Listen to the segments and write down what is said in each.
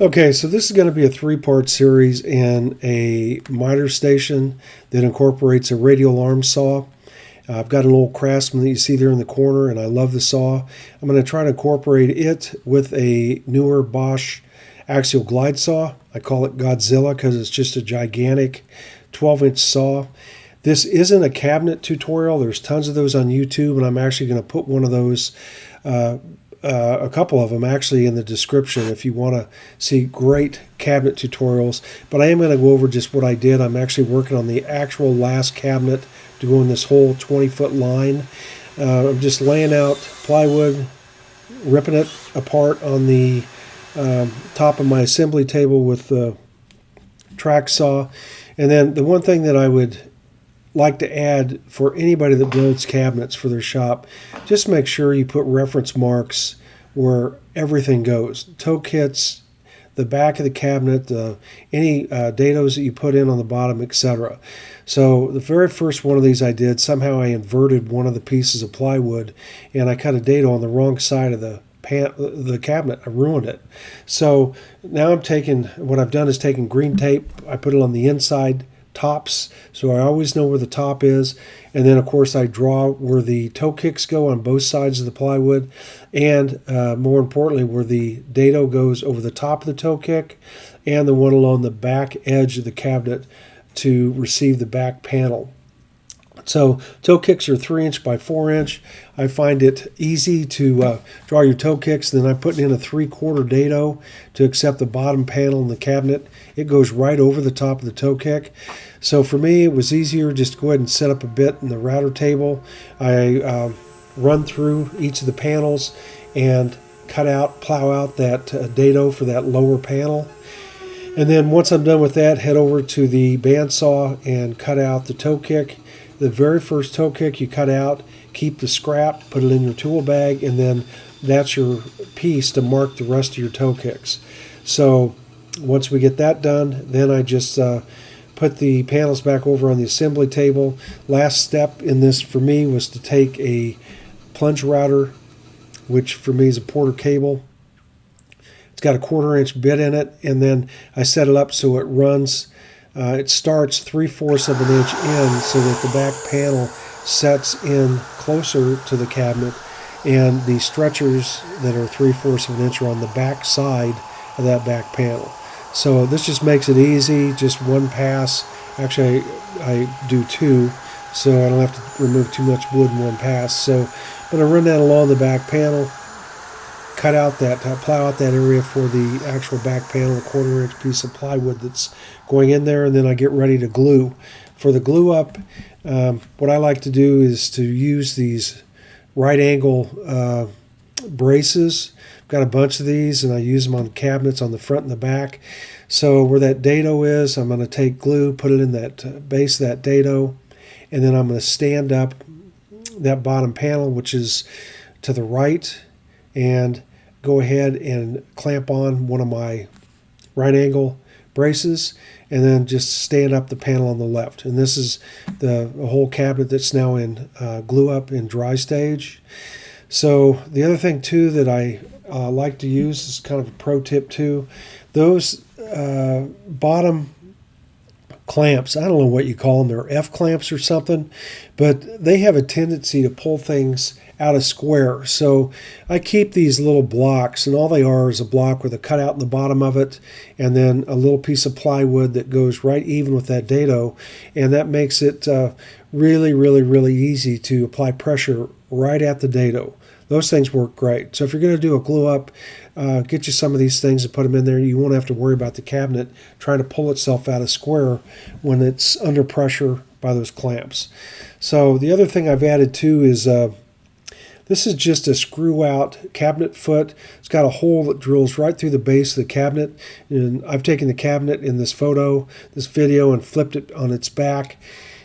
Okay, so this is going to be a three-part series in a miter station that incorporates a radial arm saw. I've got an old Craftsman that you see there in the corner, and I love the saw. I'm going to try to incorporate it with a newer Bosch Axial glide saw. I call it Godzilla because it's just a gigantic 12-inch saw. This isn't a cabinet tutorial. There's tons of those on YouTube, and I'm actually going to put one of those a couple of them actually in the description if you want to see great cabinet tutorials. But I am going to go over just what I did. I'm actually working on the actual last cabinet to go in this whole 20-foot line. I'm just laying out plywood, ripping it apart on the top of my assembly table with the track saw. And then the one thing that I would like to add for anybody that builds cabinets for their shop, just make sure you put reference marks where everything goes. Toe kits, the back of the cabinet, any dados that you put in on the bottom, etc. So the very first one of these I did, somehow I inverted one of the pieces of plywood and I cut a dado on the wrong side of the cabinet. I ruined it. So now what I've done is taken green tape, I put it on the inside tops, so I always know where the top is, and then of course I draw where the toe kicks go on both sides of the plywood, and more importantly where the dado goes over the top of the toe kick and the one along the back edge of the cabinet to receive the back panel. So toe kicks are 3-inch by 4-inch. I find it easy to draw your toe kicks. Then I put in a 3/4 dado to accept the bottom panel in the cabinet. It goes right over the top of the toe kick. So for me, it was easier just to go ahead and set up a bit in the router table. I run through each of the panels and plow out that dado for that lower panel. And then once I'm done with that, head over to the bandsaw and cut out the toe kick. The very first toe kick you cut out, keep the scrap, put it in your tool bag, and then that's your piece to mark the rest of your toe kicks. So once we get that done, then I just put the panels back over on the assembly table. Last step in this for me was to take a plunge router, which for me is a Porter cable. It's got a 1/4-inch bit in it, and then I set it up so it runs. It starts 3/4 of an inch in so that the back panel sets in closer to the cabinet, and the stretchers that are 3/4 of an inch are on the back side of that back panel. So this just makes it easy, just one pass. Actually, I do two, so I don't have to remove too much wood in one pass. So I'm going to run that along the back panel, cut out that, plow out that area for the actual back panel, a 1/4-inch piece of plywood that's going in there, and then I get ready to glue. For the glue up, what I like to do is to use these right angle braces. I've got a bunch of these, and I use them on cabinets on the front and the back. So where that dado is, I'm going to take glue, put it in that base of that dado, and then I'm going to stand up that bottom panel, which is to the right, and go ahead and clamp on one of my right angle braces, and then just stand up the panel on the left. And this is the whole cabinet that's now in glue up in dry stage. So the other thing too that I like to use is kind of a pro tip too. Those bottom clamps, I don't know what you call them, they're F clamps or something, but they have a tendency to pull things out of square. So I keep these little blocks, and all they are is a block with a cutout in the bottom of it, and then a little piece of plywood that goes right even with that dado, and that makes it really easy to apply pressure right at the dado. Those things work great. So if you're going to do a glue up, get you some of these things and put them in there. You won't have to worry about the cabinet trying to pull itself out of square when it's under pressure by those clamps. So the other thing I've added too is this is just a screw out cabinet foot. It's got a hole that drills right through the base of the cabinet. And I've taken the cabinet in this video, and flipped it on its back.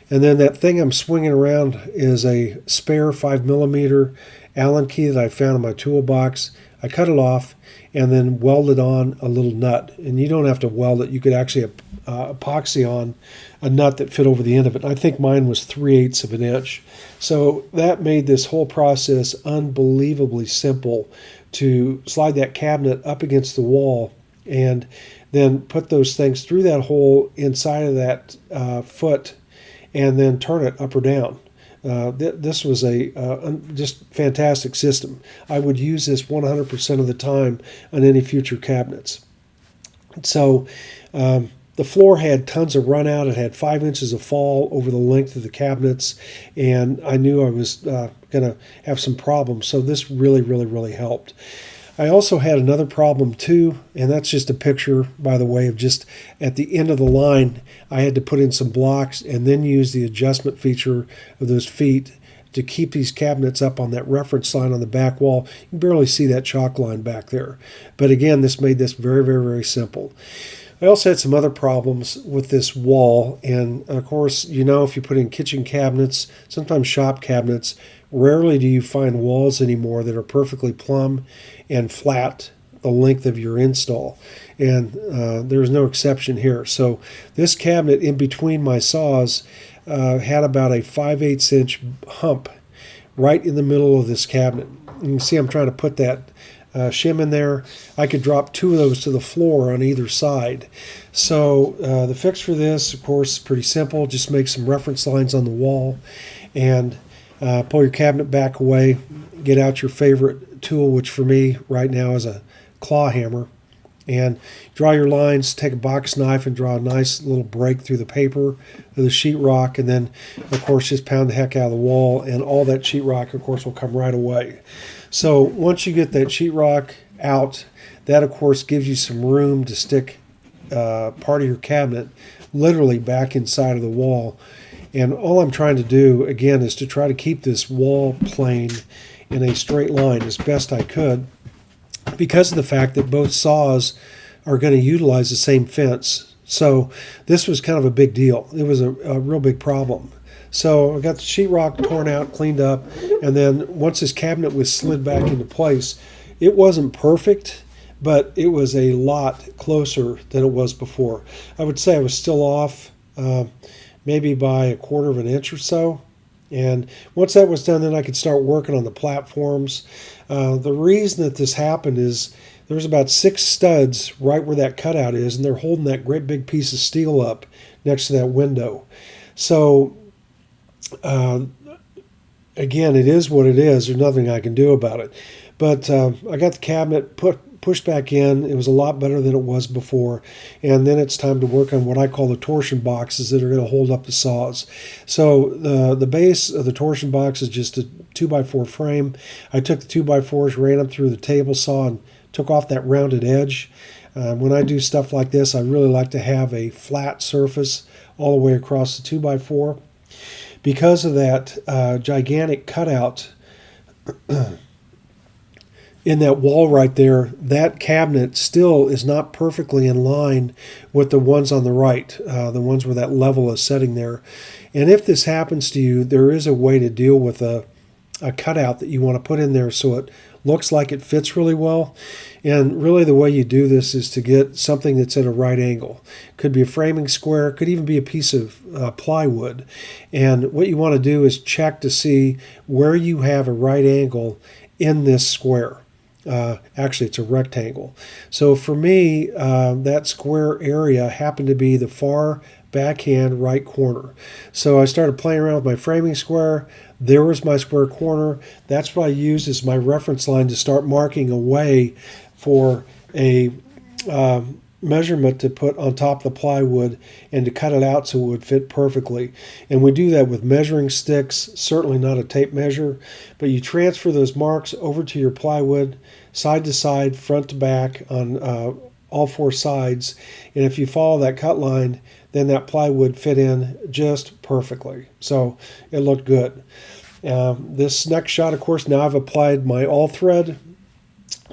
And then that thing I'm swinging around is a spare 5mm Allen key that I found in my toolbox. I cut it off and then welded on a little nut. And you don't have to weld it. You could actually epoxy on a nut that fit over the end of it. I think mine was 3/8 of an inch. So that made this whole process unbelievably simple to slide that cabinet up against the wall and then put those things through that hole inside of that foot, and then turn it up or down. This was a just fantastic system. I would use this 100% of the time on any future cabinets. So the floor had tons of run out. It had 5 inches of fall over the length of the cabinets, and I knew I was going to have some problems. So this really, really, really helped. I also had another problem too, and that's just a picture, by the way, of just at the end of the line, I had to put in some blocks and then use the adjustment feature of those feet to keep these cabinets up on that reference line on the back wall. You can barely see that chalk line back there. But again, this made this very, very, very simple. I also had some other problems with this wall, and of course, you know, if you put in kitchen cabinets, sometimes shop cabinets, rarely do you find walls anymore that are perfectly plumb and flat the length of your install, and there's no exception here. So this cabinet in between my saws had about a 5/8 inch hump right in the middle of this cabinet. You can see I'm trying to put that shim in there. I could drop 2 of those to the floor on either side. So the fix for this, of course, is pretty simple. Just make some reference lines on the wall and pull your cabinet back away. Get out your favorite tool, which for me right now is a claw hammer, and draw your lines. Take a box knife and draw a nice little break through the paper of the sheetrock, and then of course just pound the heck out of the wall, and all that sheetrock of course will come right away. So once you get that sheetrock out, that of course gives you some room to stick part of your cabinet literally back inside of the wall. And all I'm trying to do again is to try to keep this wall plane in a straight line as best I could, because of the fact that both saws are going to utilize the same fence. So this was kind of a big deal. It was a real big problem. So I got the sheetrock torn out, cleaned up, and then once this cabinet was slid back into place, it wasn't perfect, but it was a lot closer than it was before. I would say I was still off maybe by 1/4 of an inch or so. And once that was done, then I could start working on the platforms. The reason that this happened is there's about 6 studs right where that cutout is, and they're holding that great big piece of steel up next to that window. So again, it is what it is. There's nothing I can do about it. But I got the cabinet pushed back in. It was a lot better than it was before. And then it's time to work on what I call the torsion boxes that are going to hold up the saws. So the base of the torsion box is just a 2x4 frame. I took the 2x4s, ran them through the table saw, and took off that rounded edge. When I do stuff like this, I really like to have a flat surface all the way across the 2x4. Because of that gigantic cutout in that wall right there, that cabinet still is not perfectly in line with the ones on the right, the ones where that level is setting there. And if this happens to you, there is a way to deal with a cutout that you want to put in there so it looks like it fits really well. And really the way you do this is to get something that's at a right angle. Could be a framing square, could even be a piece of plywood. And what you want to do is check to see where you have a right angle in this square. Actually, it's a rectangle. So for me, that square area happened to be the far backhand right corner. So I started playing around with my framing square. There was my square corner. That's what I used as my reference line to start marking a way for a measurement to put on top of the plywood and to cut it out so it would fit perfectly. And we do that with measuring sticks, certainly not a tape measure, but you transfer those marks over to your plywood, side to side, front to back on all 4 sides. And if you follow that cut line, then that plywood fit in just perfectly. So it looked good. This next shot, of course, now I've applied my all thread,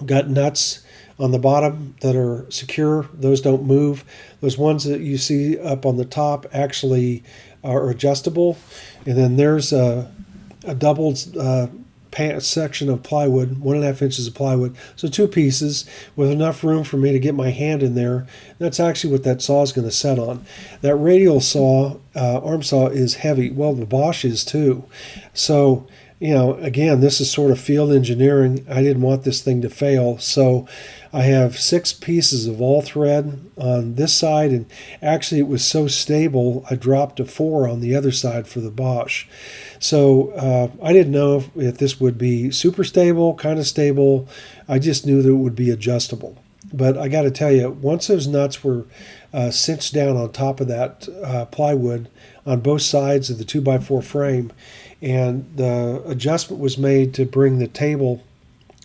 got nuts on the bottom that are secure. Those don't move. Those ones that you see up on the top actually are adjustable. And then there's a doubled section of plywood, 1.5 inches of plywood. So 2 pieces with enough room for me to get my hand in there. That's actually what that saw is going to set on. That radial saw, arm saw, is heavy. Well, the Bosch is too. So again, this is sort of field engineering. I didn't want this thing to fail. So I have 6 pieces of all thread on this side, and actually it was so stable I dropped to 4 on the other side for the Bosch. So I didn't know if this would be super stable, kind of stable. I just knew that it would be adjustable. But I got to tell you, once those nuts were cinched down on top of that plywood on both sides of the 2x4 frame, and the adjustment was made to bring the table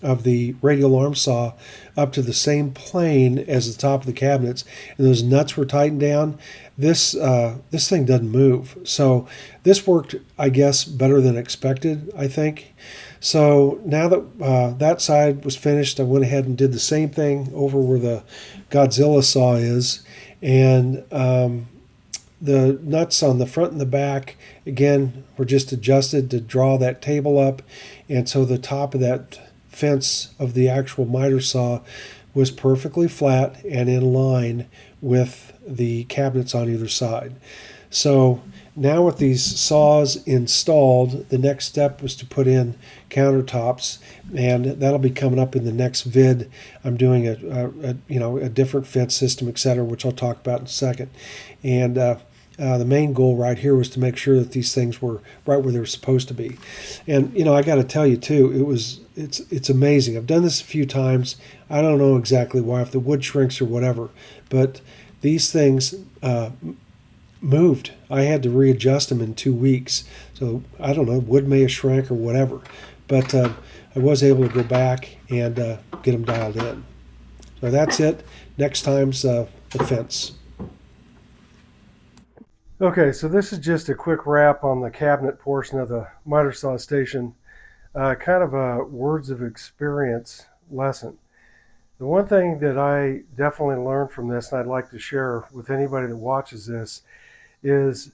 of the radial arm saw up to the same plane as the top of the cabinets, and those nuts were tightened down, this thing doesn't move. So this worked, I guess, better than expected, I think. So now that that side was finished, I went ahead and did the same thing over where the Godzilla saw is, and the nuts on the front and the back, again, were just adjusted to draw that table up, and so the top of that fence of the actual miter saw was perfectly flat and in line with the cabinets on either side. So now with these saws installed, the next step was to put in countertops, and that'll be coming up in the next vid. I'm doing a different fence system, etc., which I'll talk about in a second. And the main goal right here was to make sure that these things were right where they were supposed to be. And I got to tell you too, it's amazing. I've done this a few times. I don't know exactly why, if the wood shrinks or whatever, but these things moved. I had to readjust them in 2 weeks. So I don't know, wood may have shrank or whatever, but I was able to go back and get them dialed in. So that's it. Next time's the fence. Okay, so this is just a quick wrap on the cabinet portion of the miter saw station. Kind of a words of experience lesson. The one thing that I definitely learned from this, and I'd like to share with anybody that watches this, is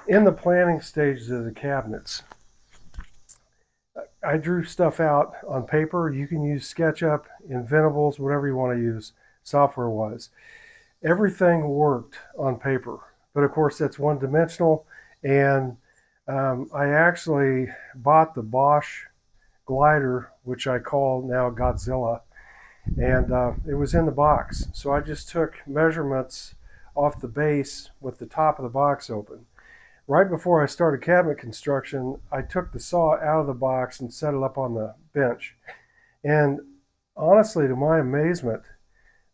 in the planning stages of the cabinets, I drew stuff out on paper. You can use SketchUp, Inventables, whatever you want to use software-wise. Everything worked on paper, but of course that's one-dimensional, and I actually bought the Bosch glider, which I call now Godzilla, and it was in the box. So I just took measurements off the base with the top of the box open. Right before I started cabinet construction, I took the saw out of the box and set it up on the bench. And honestly, to my amazement,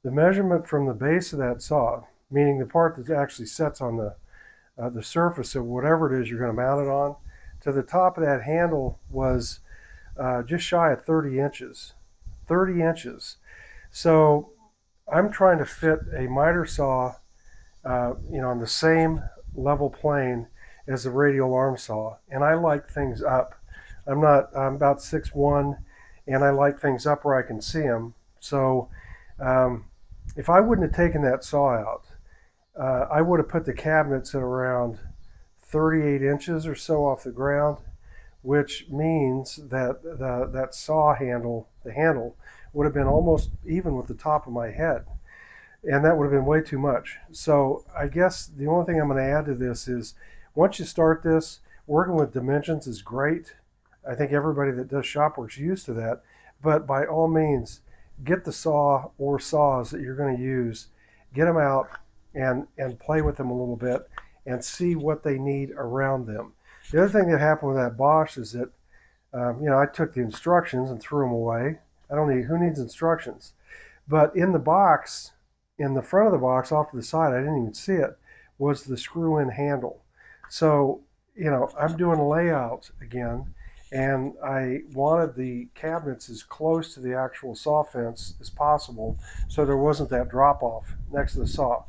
the measurement from the base of that saw, meaning the part that actually sets on the surface of whatever it is you're going to mount it on, to the top of that handle was just shy of 30 inches. 30 inches. So I'm trying to fit a miter saw on the same level plane as the radial arm saw, and I like things up. I'm about 6'1", and I like things up where I can see them. So if I wouldn't have taken that saw out, I would have put the cabinets at around 38 inches or so off the ground, which means that that saw handle, the handle, would have been almost even with the top of my head. And that would have been way too much. So I guess the only thing I'm going to add to this is, once you start this, working with dimensions is great. I think everybody that does shop work's used to that. But by all means, get the saw or saws that you're going to use, get them out and play with them a little bit and see what they need around them. The other thing that happened with that Bosch is that, I took the instructions and threw them away. Who needs instructions? But in the box, in the front of the box, off to the side, I didn't even see it, was the screw-in handle. So, I'm doing a layout again, and I wanted the cabinets as close to the actual saw fence as possible, so there wasn't that drop-off next to the saw.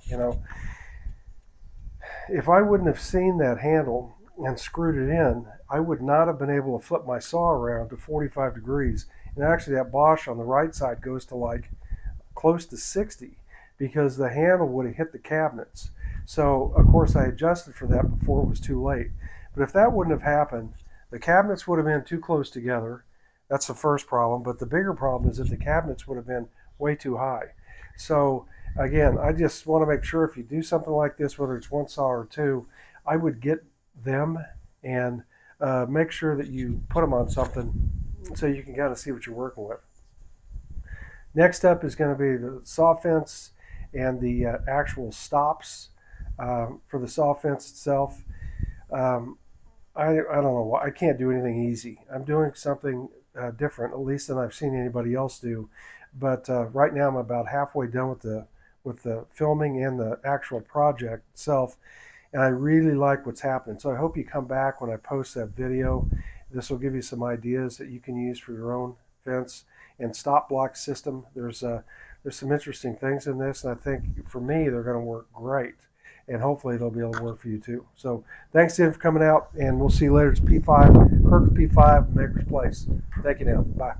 If I wouldn't have seen that handle and screwed it in, I would not have been able to flip my saw around to 45 degrees. And actually that Bosch on the right side goes to like close to 60, because the handle would have hit the cabinets. So of course I adjusted for that before it was too late. But if that wouldn't have happened, the cabinets would have been too close together. That's the first problem. But the bigger problem is that the cabinets would have been way too high. So again, I just want to make sure if you do something like this, whether it's one saw or two, I would get them and make sure that you put them on something so you can kind of see what you're working with. Next up is going to be the saw fence and the actual stops for the saw fence itself. I don't know why I can't do anything easy. I'm doing something different, at least than I've seen anybody else do. But right now I'm about halfway done with the filming and the actual project itself, and I really like what's happening. So I hope you come back when I post that video. This will give you some ideas that you can use for your own fence and stop block system. There's some interesting things in this, and I think for me they're going to work great, and hopefully they'll be able to work for you too. So thanks again for coming out, and we'll see you later. It's P5, Kirk P5, Maker's Place. Thank you now. Bye.